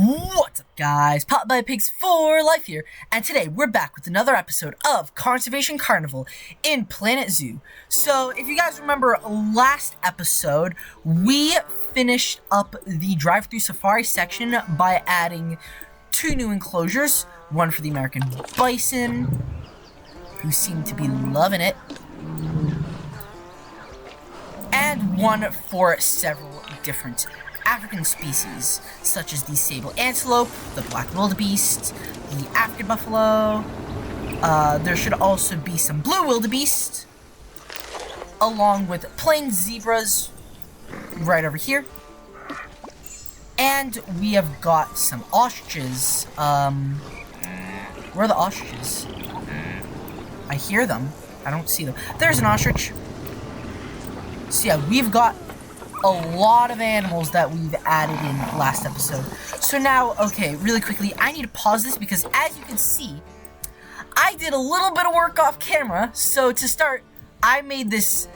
What's up, guys? Pop by Pigs for Life here, and today we're back with another episode of Conservation Carnival in Planet Zoo. So, if you guys remember last episode, we finished up the drive-through safari section by adding 2 new enclosures, one for the American bison, who seem to be loving it, and one for several different African species, such as the sable antelope, the black wildebeest, the African buffalo. There should also be some blue wildebeest, along with plain zebras right over here. And we have got some ostriches. Where are the ostriches? I hear them. I don't see them. There's an ostrich. So yeah, we've got a lot of animals that we've added in last episode. So now, okay, really quickly, I need to pause this because as you can see, I did a little bit of work off camera. So to start, I made this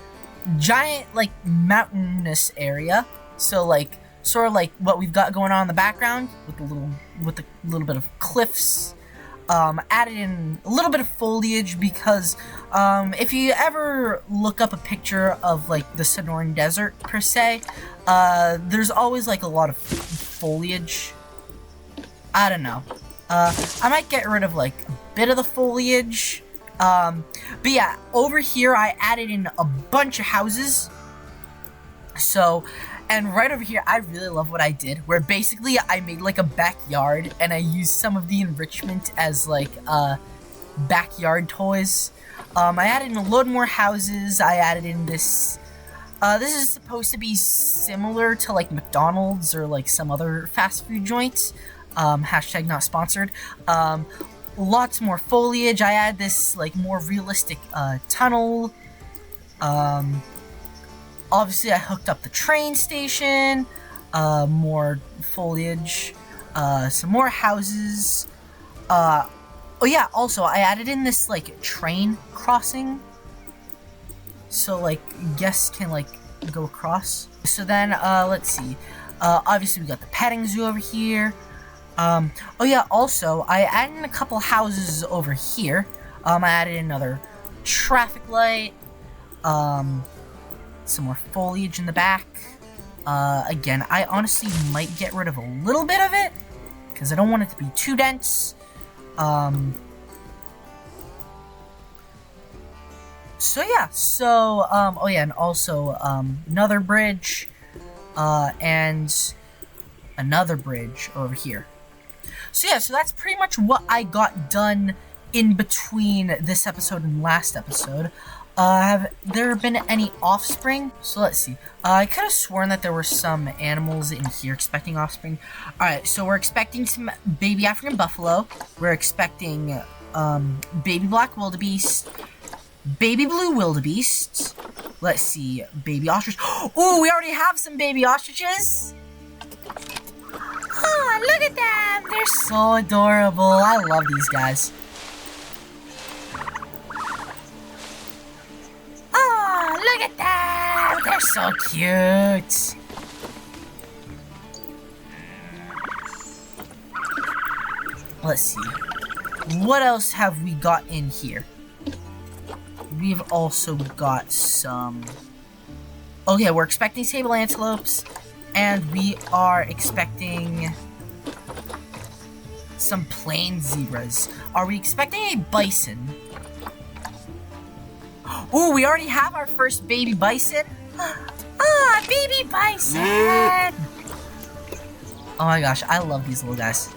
giant, like, mountainous area. So, like, sort of like what we've got going on in the background with a little bit of cliffs. Added in a little bit of foliage because if you ever look up a picture of like the Sonoran Desert per se, there's always like a lot of foliage. I don't know. I might get rid of like a bit of the foliage. But yeah, over here I added in a bunch of houses. So, and right over here, I really love what I did, where basically I made like a backyard, and I used some of the enrichment as like, backyard toys. I added in a load more houses. I added in this, this is supposed to be similar to like McDonald's or like some other fast food joint. Hashtag not sponsored. Lots more foliage. I added this like more realistic, tunnel. Obviously, I hooked up the train station, more foliage, some more houses. Oh yeah, also, I added in this, like, train crossing. So, like, guests can, like, go across. So then, let's see. Obviously, we got the petting zoo over here. Oh yeah, also, I added in a couple houses over here. I added another traffic light. Some more foliage in the back. Again, I honestly might get rid of a little bit of it because I don't want it to be too dense. So yeah, oh yeah, and also, another bridge, and another bridge over here. So yeah, so that's pretty much what I got done in between this episode and last episode. Have there been any offspring? So let's see. I could have sworn that there were some animals in here expecting offspring. Alright, so we're expecting some baby African buffalo. We're expecting, baby black wildebeest. Baby blue wildebeest. Let's see. Baby ostrich. Ooh, we already have some baby ostriches. Oh, look at them. They're so adorable. I love these guys. Look at them! They're so cute! Let's see. What else have we got in here? We've also got some... Okay, we're expecting sable antelopes, and we are expecting some plain zebras. Are we expecting a bison? Ooh, we already have our first baby bison. Ah, baby bison! Oh my gosh, I love these little guys.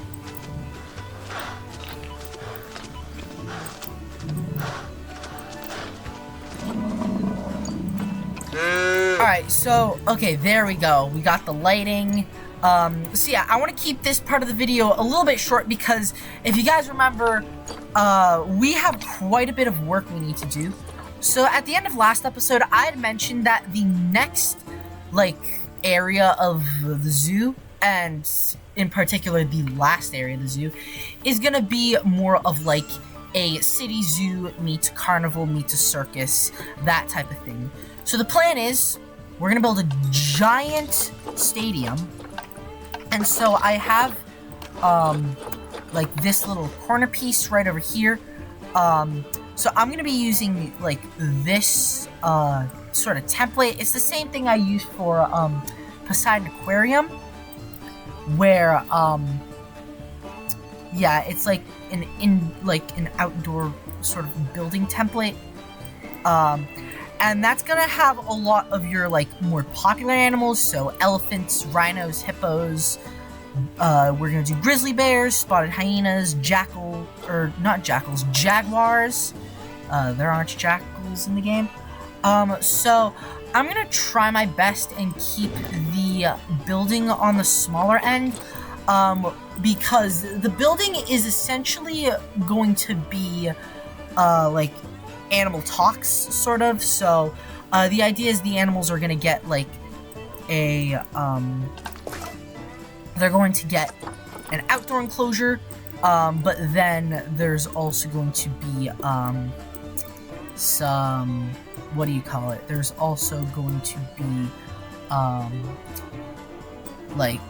Alright, so, okay, there we go. We got the lighting. So yeah, I want to keep this part of the video a little bit short because if you guys remember, we have quite a bit of work we need to do. So at the end of last episode, I had mentioned that the next, like, area of the zoo, and in particular the last area of the zoo, is gonna be more of like a city zoo meets carnival meets a circus, that type of thing. So the plan is, we're gonna build a giant stadium, and so I have like this little corner piece right over here. So I'm gonna be using like this sort of template. It's the same thing I used for Poseidon Aquarium, where yeah, it's like an outdoor sort of building template. And that's gonna have a lot of your like more popular animals, so elephants, rhinos, hippos. We're gonna do grizzly bears, spotted hyenas, jaguars. There aren't jackals in the game. So I'm gonna try my best and keep the building on the smaller end, because the building is essentially going to be like animal talks, sort of. So the idea is the animals are gonna get like a they're going to get an outdoor enclosure, but then there's also going to be some, what do you call it? There's also going to be like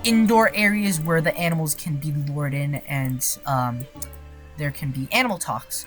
indoor areas where the animals can be lured in, and there can be animal talks.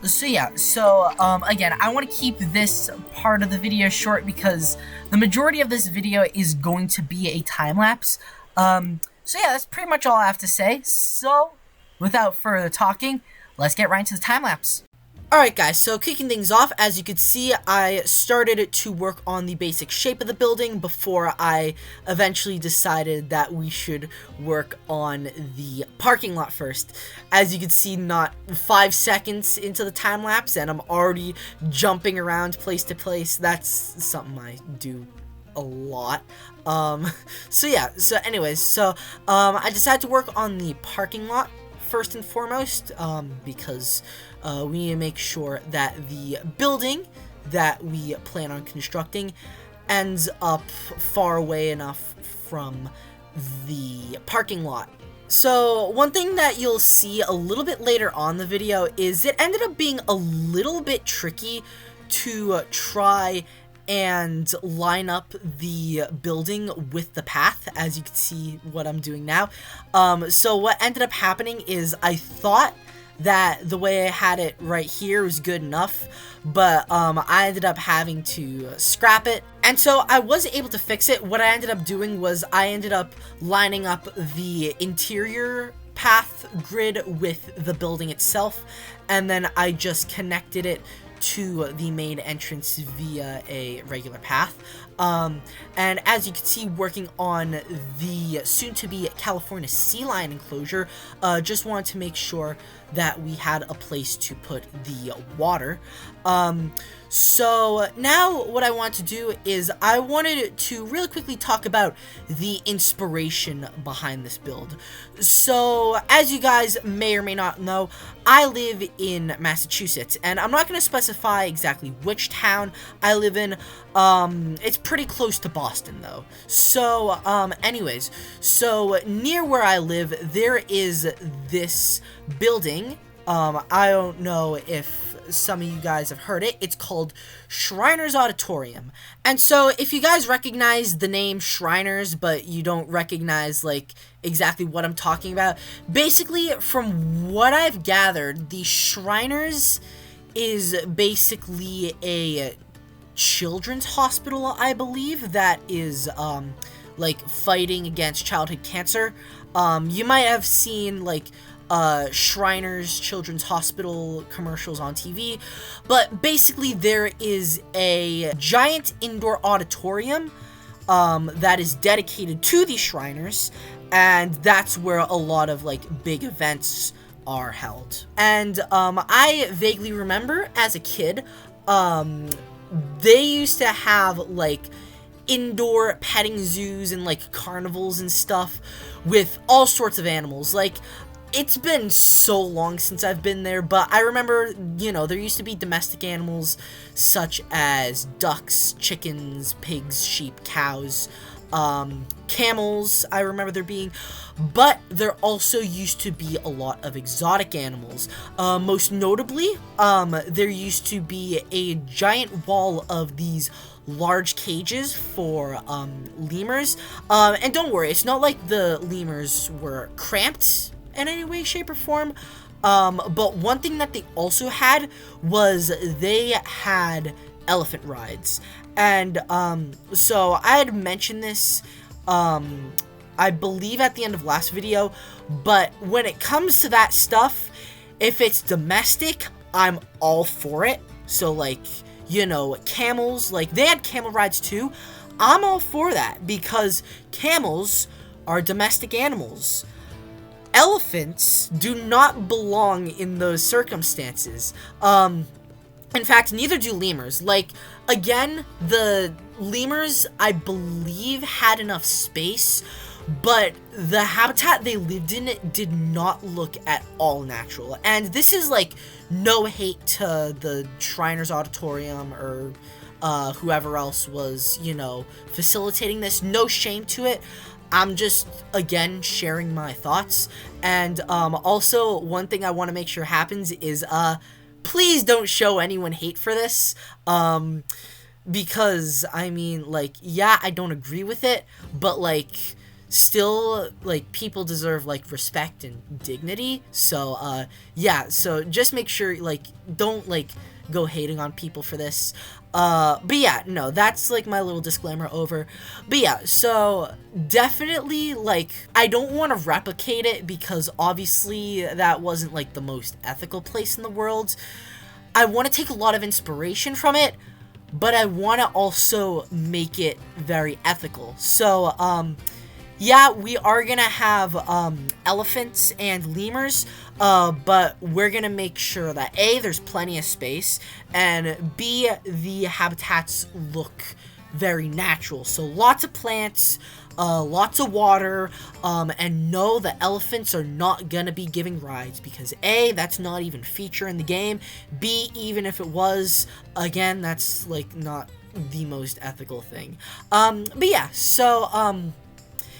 So yeah, so again, I want to keep this part of the video short because the majority of this video is going to be a time-lapse. So yeah, that's pretty much all I have to say. So, without further talking, let's get right into the time-lapse. Alright guys, so kicking things off, as you can see, I started to work on the basic shape of the building before I eventually decided that we should work on the parking lot first. As you can see, not 5 seconds into the time-lapse, and I'm already jumping around place to place. That's something I do a lot. So yeah, so anyways, so I decided to work on the parking lot first and foremost, because we need to make sure that the building that we plan on constructing ends up far away enough from the parking lot. So one thing that you'll see a little bit later on the video is it ended up being a little bit tricky to try and line up the building with the path, as you can see what I'm doing now. So what ended up happening is I thought that the way I had it right here was good enough, but I ended up having to scrap it, and so I was able to fix it. What I ended up doing was I ended up lining up the interior path grid with the building itself, and then I just connected it to the main entrance via a regular path. And as you can see, working on the soon-to-be California sea lion enclosure, just wanted to make sure that we had a place to put the water. So now what I want to do is I wanted to really quickly talk about the inspiration behind this build. So as you guys may or may not know, I live in Massachusetts, and I'm not going to specify exactly which town I live in. It's pretty close to Boston though. So anyways, so near where I live there is this building. I don't know if some of you guys have heard it. It's called Shriners Auditorium. And so if you guys recognize the name Shriners, but you don't recognize like exactly what I'm talking about, basically from what I've gathered, the Shriners is basically a children's hospital, I believe, that is like fighting against childhood cancer. You might have seen like Shriners Children's Hospital commercials on TV, but basically there is a giant indoor auditorium that is dedicated to the Shriners, and that's where a lot of like big events are held. And I vaguely remember as a kid, they used to have like indoor petting zoos and like carnivals and stuff with all sorts of animals. Like, it's been so long since I've been there, but I remember, you know, there used to be domestic animals such as ducks, chickens, pigs, sheep, cows, camels, I remember there being, but there also used to be a lot of exotic animals. Most notably, there used to be a giant wall of these large cages for lemurs. And don't worry, it's not like the lemurs were cramped in any way, shape, or form. But one thing that they also had was they had elephant rides. And so I had mentioned this, I believe at the end of last video, but when it comes to that stuff, if it's domestic, I'm all for it. So like, you know, camels, like they had camel rides too. I'm all for that because camels are domestic animals. Elephants do not belong in those circumstances. In fact, neither do lemurs. Like, again, the lemurs, I believe, had enough space, but the habitat they lived in did not look at all natural. And this is, like, no hate to the Shriners Auditorium or whoever else was, you know, facilitating this. No shame to it. I'm just, again, sharing my thoughts. And also, one thing I want to make sure happens is, please don't show anyone hate for this, because, I mean, like, yeah, I don't agree with it, but, like, still, like, people deserve, like, respect and dignity, so, yeah, so just make sure, like, don't, like, go hating on people for this. But yeah, no, that's like my little disclaimer over. But yeah, so definitely, like, I don't want to replicate it because obviously that wasn't like the most ethical place in the world. I want to take a lot of inspiration from it, but I want to also make it very ethical. So, yeah, we are gonna have elephants and lemurs, but we're gonna make sure that A, there's plenty of space, and B, the habitats look very natural. So lots of plants, lots of water, and no, the elephants are not gonna be giving rides because A, that's not even feature in the game. B, even if it was, again, that's like not the most ethical thing. But yeah, so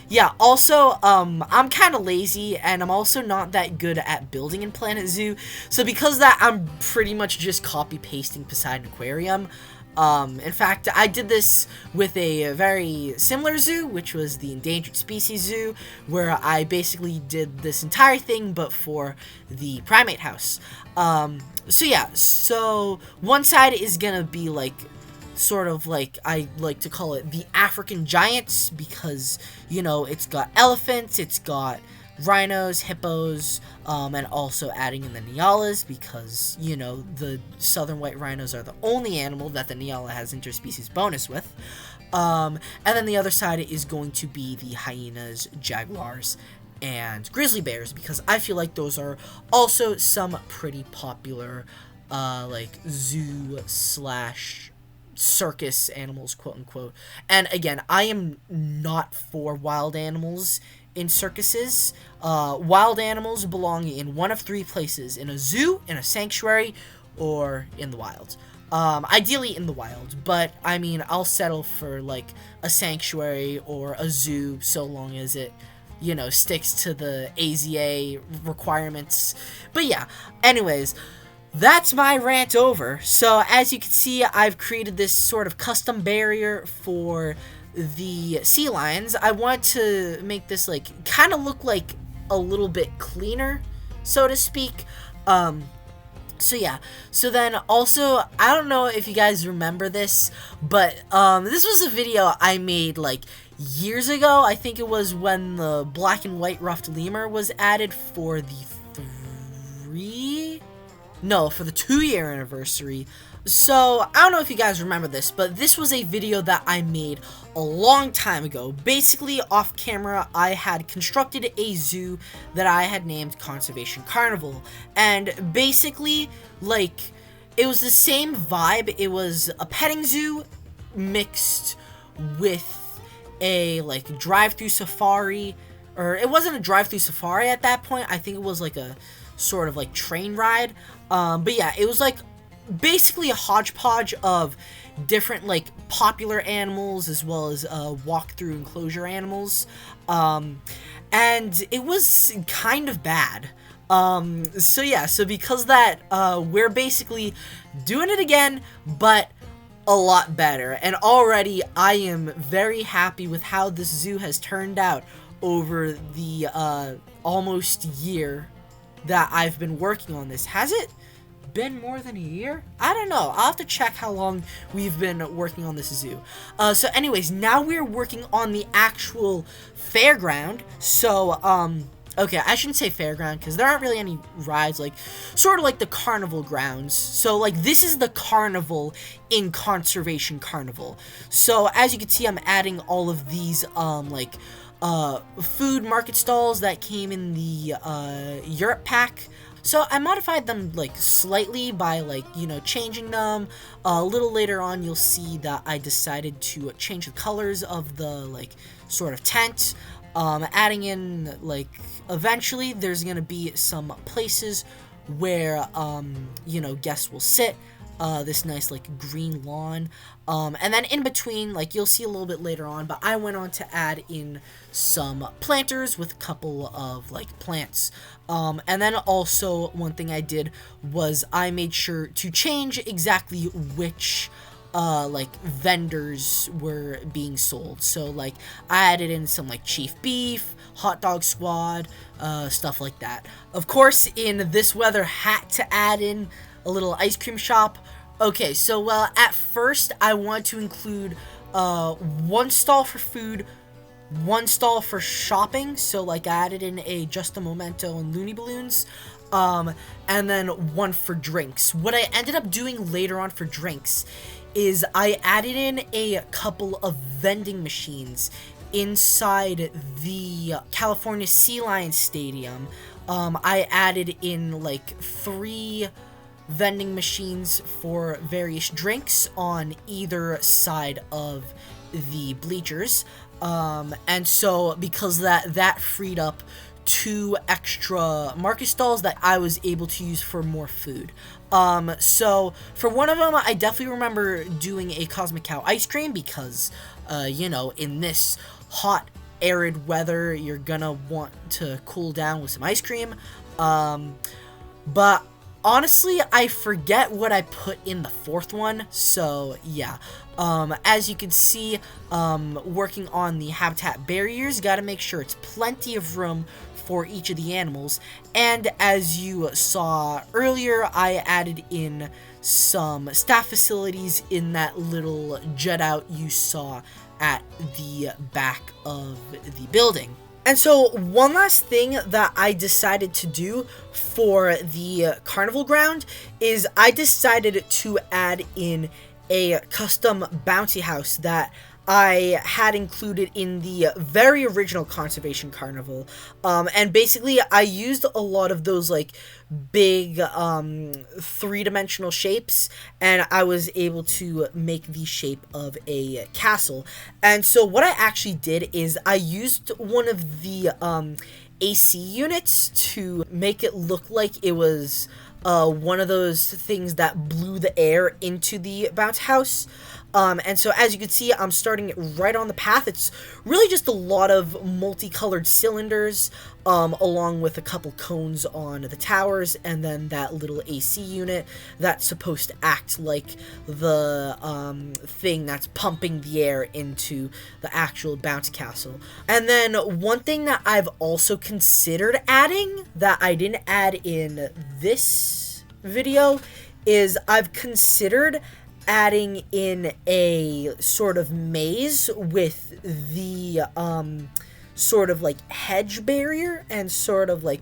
yeah, also, I'm kind of lazy, and I'm also not that good at building in Planet Zoo, so because of that, I'm pretty much just copy-pasting Poseidon Aquarium. In fact, I did this with a very similar zoo, which was the Endangered Species Zoo, where I basically did this entire thing, but for the primate house. So yeah, so one side is gonna be, like, sort of like, I like to call it the African giants, because, you know, it's got elephants, it's got rhinos, hippos, and also adding in the Nialas, because, you know, the southern white rhinos are the only animal that the Niala has interspecies bonus with. And then the other side is going to be the hyenas, jaguars, and grizzly bears, because I feel like those are also some pretty popular, like, zoo slash circus animals, quote unquote. And again, I am not for wild animals in circuses. Wild animals belong in one of three places: in a zoo, in a sanctuary, or in the wild. Ideally in the wild, but I mean, I'll settle for like a sanctuary or a zoo so long as it, you know, sticks to the AZA requirements. But yeah, anyways, that's my rant over. So as you can see, I've created this sort of custom barrier for the sea lions. I want to make this like kind of look like a little bit cleaner, so to speak. So yeah, so then also, I don't know if you guys remember this, but this was a video I made like years ago. I think it was when the black and white ruffed lemur was added for the 2-year anniversary. So, I don't know if you guys remember this, but this was a video that I made a long time ago. Basically, off camera, I had constructed a zoo that I had named Conservation Carnival. And basically, like, it was the same vibe. It was a petting zoo mixed with a, like, drive-through safari. Or, it wasn't a drive-through safari at that point. I think it was, like, a sort of, like, train ride. But yeah, it was, like, basically a hodgepodge of different like popular animals as well as walk-through enclosure animals, and it was kind of bad. So yeah, so because of that, we're basically doing it again, but a lot better. And already I am very happy with how this zoo has turned out over the almost year that I've been working on this. Has it been more than a year? I don't know. I'll have to check how long we've been working on this zoo. So anyways, now we're working on the actual fairground. So, okay, I shouldn't say fairground because there aren't really any rides, like, sort of like the carnival grounds. So, like, this is the carnival in Conservation Carnival. So, as you can see, I'm adding all of these, food market stalls that came in the, Europe pack. So I modified them, like, slightly by, like, you know, changing them. A little later on, you'll see that I decided to change the colors of the, like, sort of tent. Adding in, like, eventually there's gonna be some places where, you know, guests will sit. This nice, like, green lawn. And then in between, like, you'll see a little bit later on, but I went on to add in some planters with a couple of, like, plants. And then also one thing I did was I made sure to change exactly which, like, vendors were being sold. So, like, I added in some, like, Chief Beef, Hot Dog Squad, stuff like that. Of course, in this weather, had to add in a little ice cream shop. Okay, so, well, at first, I wanted to include, one stall for food, one stall for shopping, so, like, I added in a Just a Momento and Looney Balloons, and then one for drinks. What I ended up doing later on for drinks is I added in a couple of vending machines inside the California Sea Lion Stadium. I added in, like, 3 vending machines for various drinks on either side of the bleachers. And so because that freed up 2 extra market stalls that I was able to use for more food. So for one of them, I definitely remember doing a Cosmic Cow ice cream because, you know, in this hot, arid weather, you're gonna want to cool down with some ice cream. But honestly, I forget what I put in the 4th one, so yeah. As you can see, working on the habitat barriers, gotta make sure it's plenty of room for each of the animals. And as you saw earlier, I added in some staff facilities in that little jet out you saw at the back of the building. And so one last thing that I decided to do for the carnival ground is I decided to add in a custom bouncy house that I had included in the very original Conservation Carnival. And basically I used a lot of those, like, big 3-dimensional shapes, and I was able to make the shape of a castle. And so what I actually did is I used one of the AC units to make it look like it was one of those things that blew the air into the bounce house. And so as you can see, I'm starting it right on the path. It's really just a lot of multicolored cylinders, along with a couple cones on the towers, and then that little AC unit that's supposed to act like the thing that's pumping the air into the actual bounce castle. And then one thing that I've also considered adding that I didn't add in this video is I've considered adding in a sort of maze with the sort of like hedge barrier, and sort of like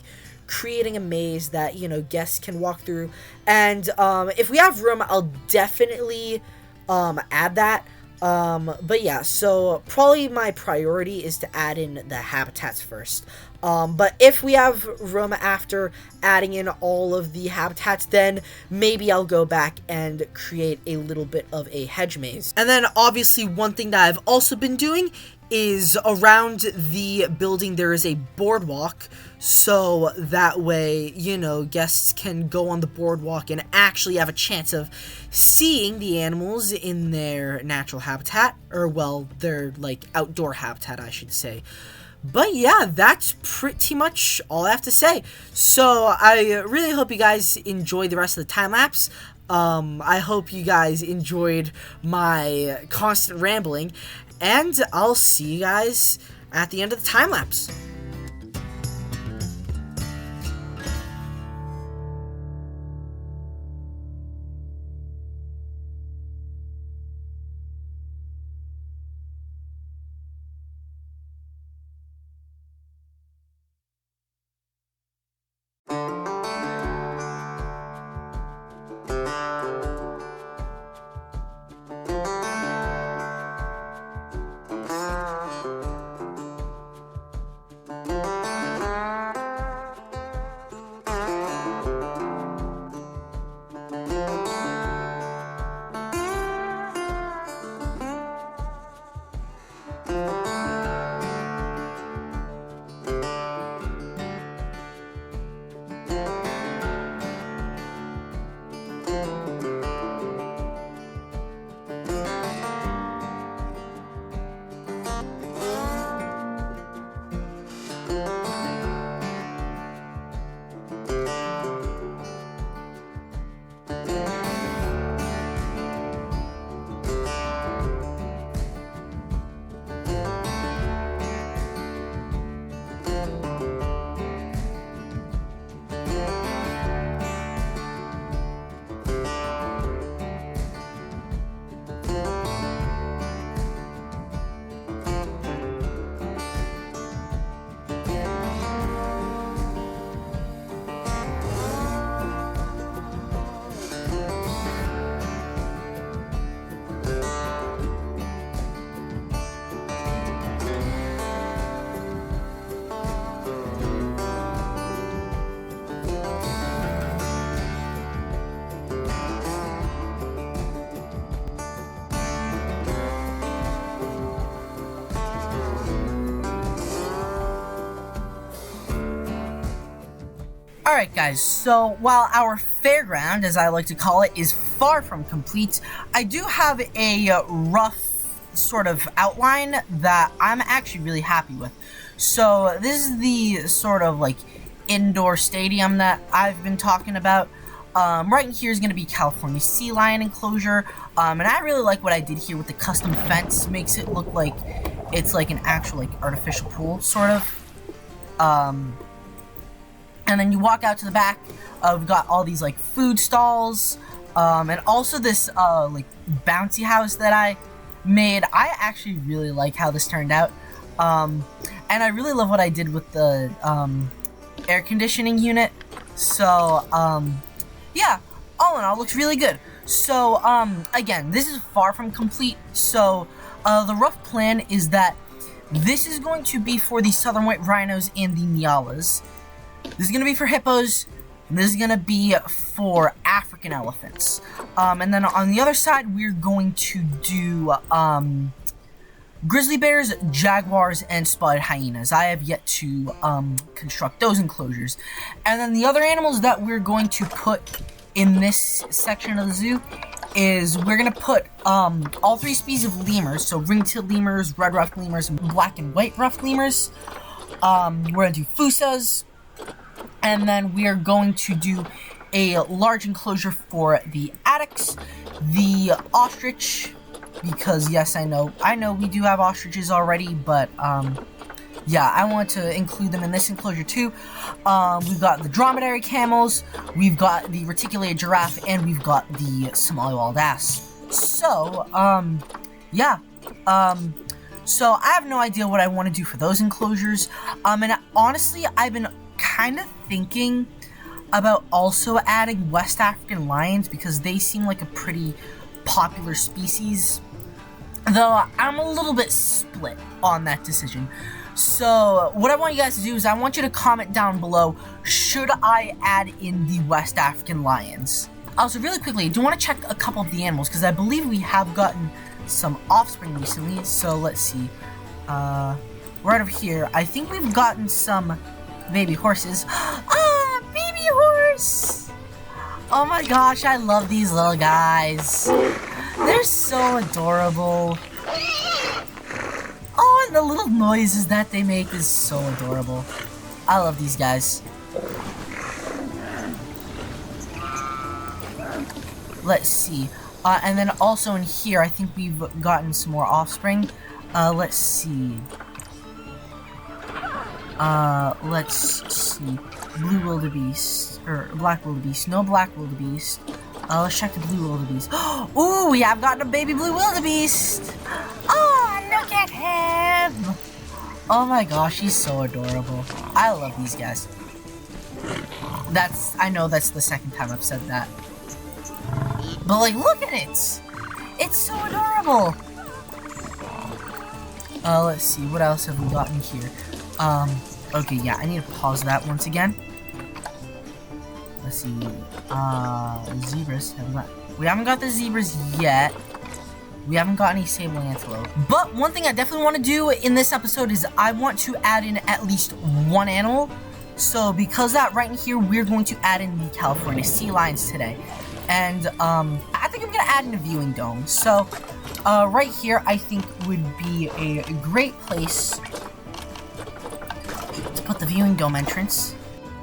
creating a maze that, you know, guests can walk through. And if we have room, I'll definitely add that. But yeah, so probably my priority is to add in the habitats first. But if we have room after adding in all of the habitats, then maybe I'll go back and create a little bit of a hedge maze. And then obviously one thing that I've also been doing is around the building there is a boardwalk, so that way, you know, guests can go on the boardwalk and actually have a chance of seeing the animals in their natural habitat, or well, their like outdoor habitat, I should say. But yeah, that's pretty much all I have to say. So I really hope you guys enjoy the rest of the time-lapse. I hope you guys enjoyed my constant rambling, and I'll see you guys at the end of the time-lapse. Alright guys, so while our fairground, as I like to call it, is far from complete, I do have a rough sort of outline that I'm actually really happy with. So this is the sort of like indoor stadium that I've been talking about. Right in here is going to be California sea lion enclosure, and I really like what I did here with the custom fence. Makes it look like it's like an actual like artificial pool, sort of. And then you walk out to the back, we've got all these like food stalls, and also this like bouncy house that I made. I actually really like how this turned out, and I really love what I did with the air conditioning unit. So yeah, all in all, looks really good. So again, this is far from complete. So the rough plan is that this is going to be for the southern white rhinos and the nyalas. This is going to be for hippos, and this is going to be for African elephants. And then on the other side, we're going to do grizzly bears, jaguars, and spotted hyenas. I have yet to construct those enclosures. And then the other animals that we're going to put in this section of the zoo is we're going to put all three species of lemurs, so ring-tailed lemurs, red-ruffed lemurs, and black and white-ruffed lemurs. We're going to do fusas. And then we are going to do a large enclosure for the addax, the ostrich, because yes, I know we do have ostriches already, but yeah, I want to include them in this enclosure too. We've got the dromedary camels, we've got the reticulated giraffe, and we've got the Somali wild ass. So, yeah, so I have no idea what I want to do for those enclosures, and honestly, I've been kind of thinking about also adding West African lions because they seem like a pretty popular species, though I'm a little bit split on that decision. So what I want you guys to do is I want you to comment down below, should I add in the West African lions? Also, really quickly, I do want to check a couple of the animals because I believe we have gotten some offspring recently. So let's see. right over here, I think we've gotten some baby horses. Ah, baby horse! Oh my gosh, I love these little guys. They're so adorable. Oh, and the little noises that they make is so adorable. I love these guys. Let's see. And then also in here, I think we've gotten some more offspring. Let's see. Let's see. Blue wildebeest, or black wildebeest. No black wildebeest. Let's check the blue wildebeest. Ooh, we have gotten a baby blue wildebeest. Oh, look at him. Oh my gosh, he's so adorable. I love these guys. I know that's the second time I've said that. But like, look at it. It's so adorable. Let's see, what else have we gotten here? Okay, yeah, I need to pause that once again. Let's see, zebras. We haven't got the zebras yet. We haven't got any sable antelope. But one thing I definitely want to do in this episode is I want to add in at least one animal. So because that right in here, we're going to add in the California sea lions today. And, I think I'm gonna add in a viewing dome. So, right here, I think would be a great place to put the viewing dome entrance.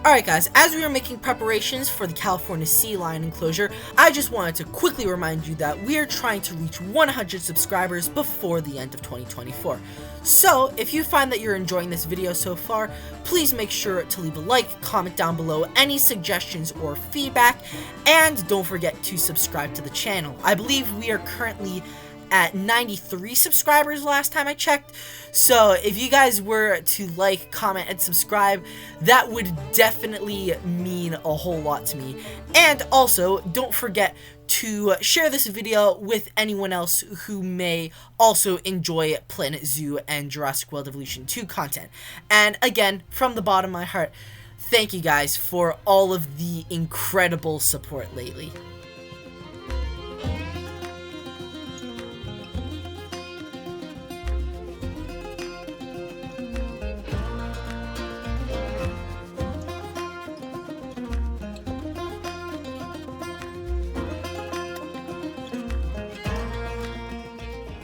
Alright guys, as we are making preparations for the California sea lion enclosure, I just wanted to quickly remind you that we are trying to reach 100 subscribers before the end of 2024. So, if you find that you're enjoying this video so far, please make sure to leave a like, comment down below any suggestions or feedback, and don't forget to subscribe to the channel. I believe we are currently at 93 subscribers last time I checked, so if you guys were to like, comment, and subscribe, that would definitely mean a whole lot to me. And also, don't forget to share this video with anyone else who may also enjoy Planet Zoo and Jurassic World Evolution 2 content. And again, from the bottom of my heart, thank you guys for all of the incredible support lately.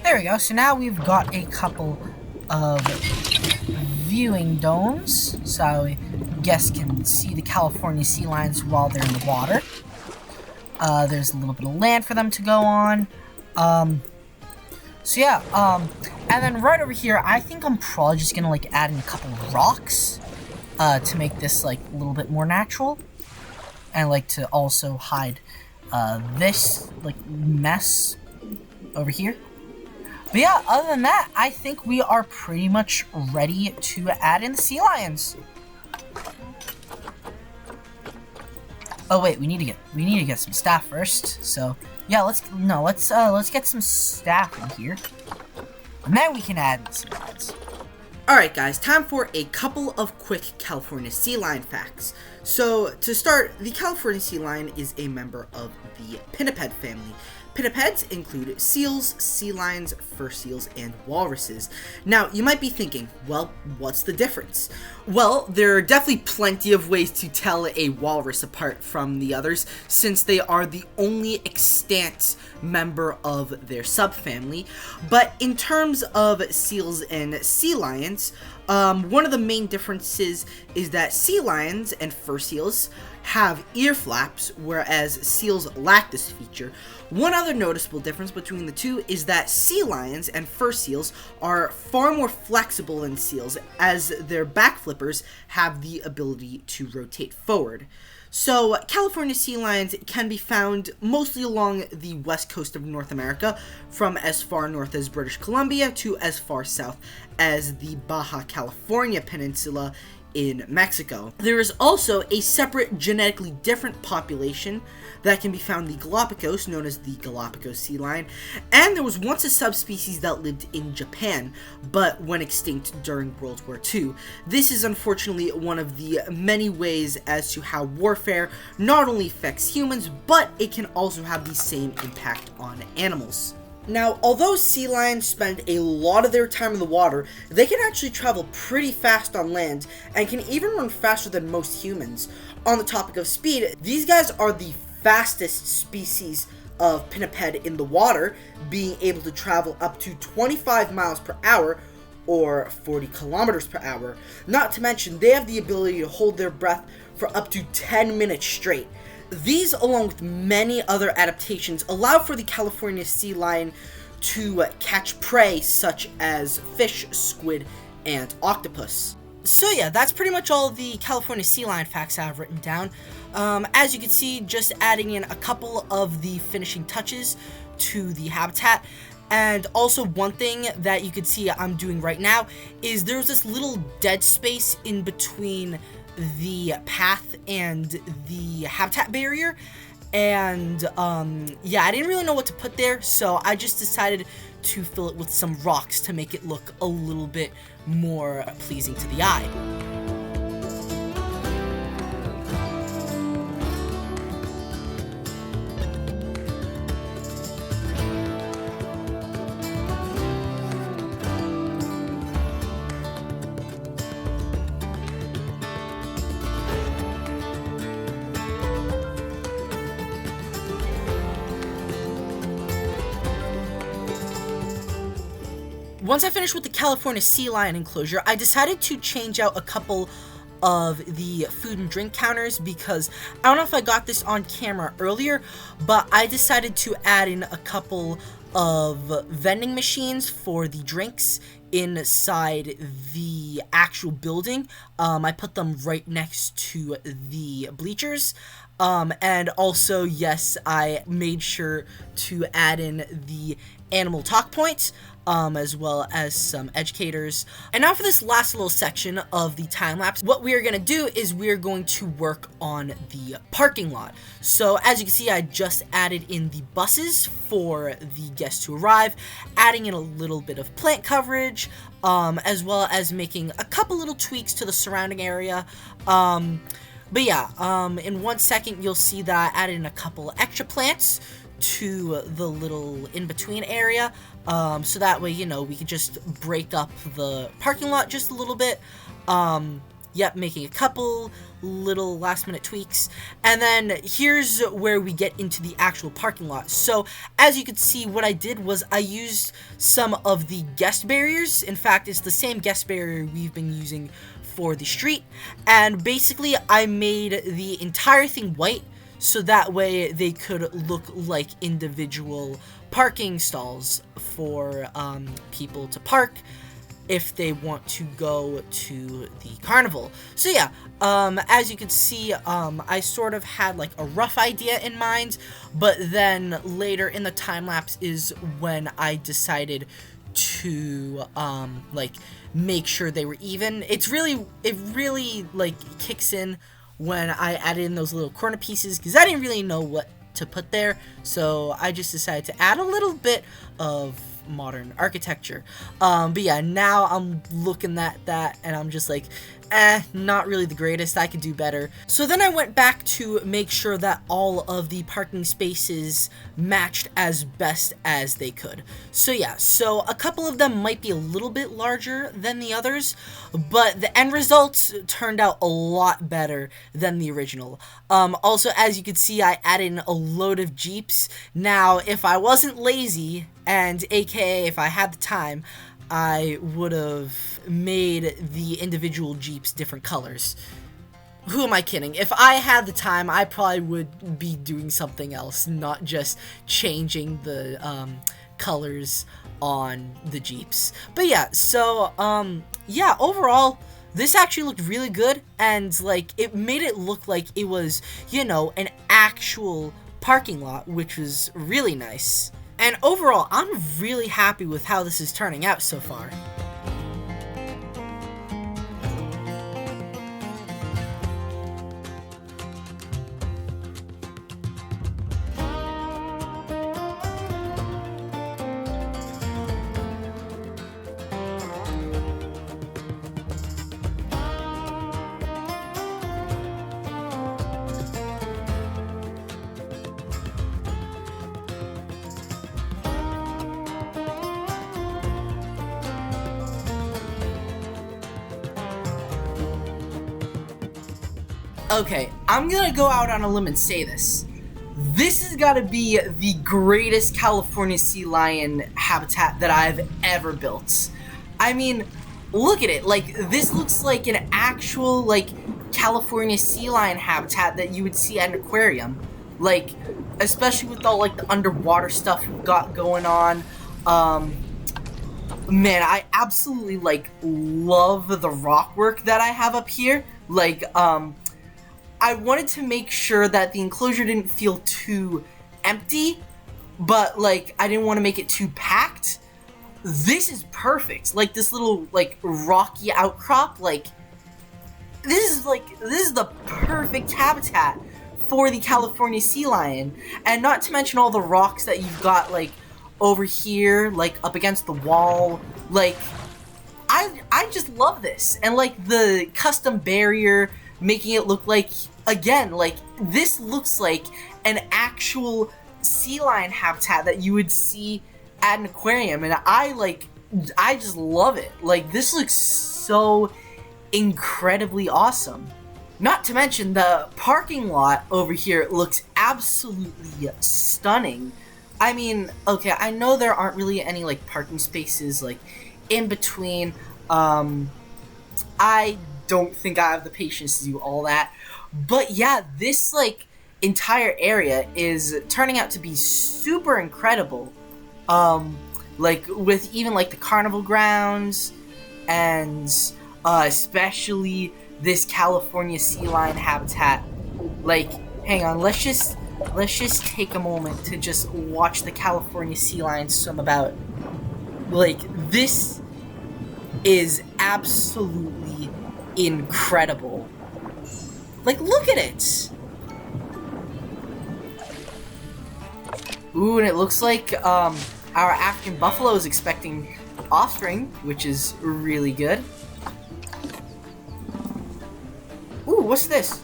There we go, so now we've got a couple of viewing domes, so guests can see the California sea lions while they're in the water. There's a little bit of land for them to go on. So yeah, and then right over here, I think I'm probably just gonna like add in a couple of rocks, to make this like a little bit more natural. And like to also hide, this like mess over here. But yeah, other than that, I think we are pretty much ready to add in the sea lions. Oh wait, we need to get some staff first. So yeah, let's get some staff in here, and then we can add the sea lions. Alright guys, time for a couple of quick California sea lion facts. So to start, the California sea lion is a member of the pinniped family. Pinnipeds include seals, sea lions, fur seals, and walruses. Now, you might be thinking, well, what's the difference? Well, there are definitely plenty of ways to tell a walrus apart from the others, since they are the only extant member of their subfamily. But in terms of seals and sea lions, one of the main differences is that sea lions and fur seals have ear flaps, whereas seals lack this feature. One other noticeable difference between the two is that sea lions and fur seals are far more flexible than seals, as their back flippers have the ability to rotate forward. So, California sea lions can be found mostly along the west coast of North America, from as far north as British Columbia to as far south as the Baja California Peninsula in Mexico. There is also a separate genetically different population that can be found in the Galapagos, known as the Galapagos sea lion, and there was once a subspecies that lived in Japan, but went extinct during World War II. This is unfortunately one of the many ways as to how warfare not only affects humans, but it can also have the same impact on animals. Now, although sea lions spend a lot of their time in the water, they can actually travel pretty fast on land and can even run faster than most humans. On the topic of speed, these guys are the fastest species of pinniped in the water, being able to travel up to 25 miles per hour or 40 kilometers per hour. Not to mention, they have the ability to hold their breath for up to 10 minutes straight. These, along with many other adaptations, allow for the California sea lion to catch prey such as fish, squid, and octopus. So yeah, that's pretty much all the California sea lion facts I've written down. As you can see, just adding in a couple of the finishing touches to the habitat. And also one thing that you can see I'm doing right now is there's this little dead space in between the path and the habitat barrier, and yeah, I didn't really know what to put there, so I just decided to fill it with some rocks to make it look a little bit more pleasing to the eye. Once I finished with the California sea lion enclosure, I decided to change out a couple of the food and drink counters because I don't know if I got this on camera earlier, but I decided to add in a couple of vending machines for the drinks inside the actual building. I put them right next to the bleachers. And also, yes, I made sure to add in the animal talk points, as well as some educators. And now for this last little section of the time lapse, what we are going to do is we're going to work on the parking lot. So as you can see, I just added in the buses for the guests to arrive, adding in a little bit of plant coverage, as well as making a couple little tweaks to the surrounding area. But yeah, in 1 second, you'll see that I added in a couple extra plants to the little in-between area, so that way, you know, we could just break up the parking lot just a little bit. Yep, making a couple little last-minute tweaks. And then here's where we get into the actual parking lot. So, as you can see, what I did was I used some of the guest barriers. In fact, it's the same guest barrier we've been using for the street. And basically, I made the entire thing white, so that way they could look like individual parking stalls for people to park if they want to go to the carnival. So yeah, as you can see, I sort of had like a rough idea in mind, but then later in the time lapse is when I decided to like make sure they were even. It really like kicks in when I added in those little corner pieces, because I didn't really know what to put there, so I just decided to add a little bit of modern architecture. But yeah, now I'm looking at that and I'm just like, not really the greatest, I could do better. So then I went back to make sure that all of the parking spaces matched as best as they could. So yeah, so a couple of them might be a little bit larger than the others, but the end result turned out a lot better than the original. Also, as you can see, I added in a load of Jeeps. Now, if I wasn't lazy, and aka if I had the time, I would have made the individual Jeeps different colors. Who am I kidding? If I had the time, I probably would be doing something else, not just changing the colors on the Jeeps. But yeah, so yeah, overall, this actually looked really good, and like it made it look like it was, you know, an actual parking lot, which was really nice. And overall, I'm really happy with how this is turning out so far. Okay, I'm gonna go out on a limb and say this. This has got to be the greatest California sea lion habitat that I've ever built. I mean, look at it. Like, this looks like an actual, like, California sea lion habitat that you would see at an aquarium. Like, especially with all, like, the underwater stuff we've got going on. Man, I absolutely, like, love the rock work that I have up here. Like, I wanted to make sure that the enclosure didn't feel too empty, but, like, I didn't want to make it too packed. This is perfect. Like, this little, like, rocky outcrop, like, this is the perfect habitat for the California sea lion. And not to mention all the rocks that you've got, like, over here, like, up against the wall. Like, I just love this. And, like, the custom barrier, making it look like, again, like, this looks like an actual sea lion habitat that you would see at an aquarium, and I just love it. Like, this looks so incredibly awesome. Not to mention, the parking lot over here looks absolutely stunning. I mean, okay, I know there aren't really any, like, parking spaces, like, in between. I don't think I have the patience to do all that. But yeah, this, like, entire area is turning out to be super incredible. Like, with even, like, the carnival grounds, and, especially this California sea lion habitat. Like, hang on, let's just take a moment to just watch the California sea lion swim about. Like, this is absolutely incredible. Like, look at it! Ooh, and it looks like, our African buffalo is expecting offspring, which is really good. Ooh, what's this?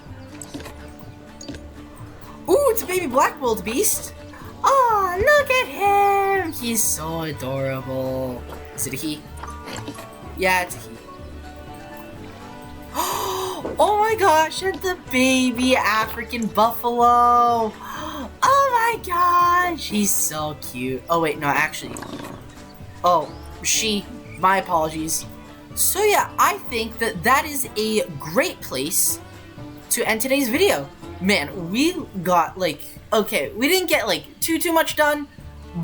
Ooh, it's a baby black wildebeest! Oh, look at him! He's so adorable. Is it a he? Yeah, it's a he. Oh my gosh, and the baby African buffalo! Oh my gosh, he's so cute. Oh wait, no, actually. Oh, she. My apologies. So yeah, I think that is a great place to end today's video. Man, we got, like, okay, we didn't get, like, too much done,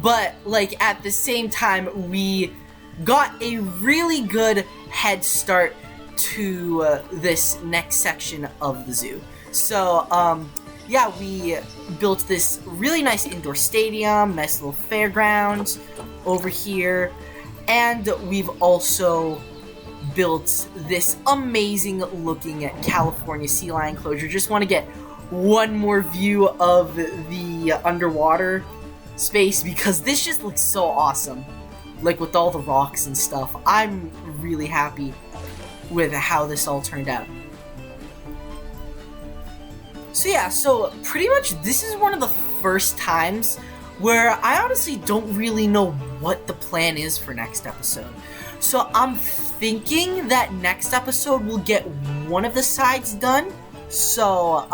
but, like, at the same time, we got a really good head start to this next section of the zoo. So, yeah, we built this really nice indoor stadium, nice little fairground over here, and we've also built this amazing looking California sea lion enclosure. Just want to get one more view of the underwater space because this just looks so awesome. Like, with all the rocks and stuff. I'm really happy with how this all turned out. So yeah, so pretty much this is one of the first times where I honestly don't really know what the plan is for next episode. So I'm thinking that next episode we'll get one of the sides done. So,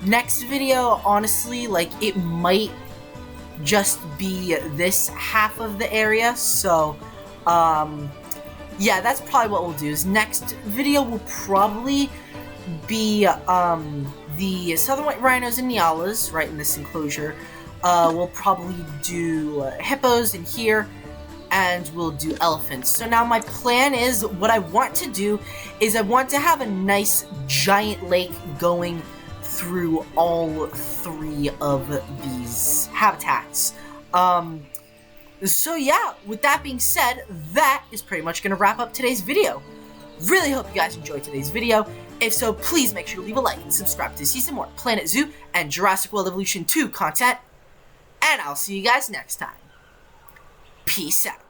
next video, honestly, like, it might just be this half of the area. So, yeah, that's probably what we'll do. Is next video will probably be, the southern white rhinos and nyalas, right in this enclosure. We'll probably do hippos in here, and we'll do elephants. So now my plan is, what I want to do is I want to have a nice giant lake going through all three of these habitats. So yeah, with that being said, that is pretty much going to wrap up today's video. Really hope you guys enjoyed today's video. If so, please make sure to leave a like and subscribe to see some more Planet Zoo and Jurassic World Evolution 2 content. And I'll see you guys next time. Peace out.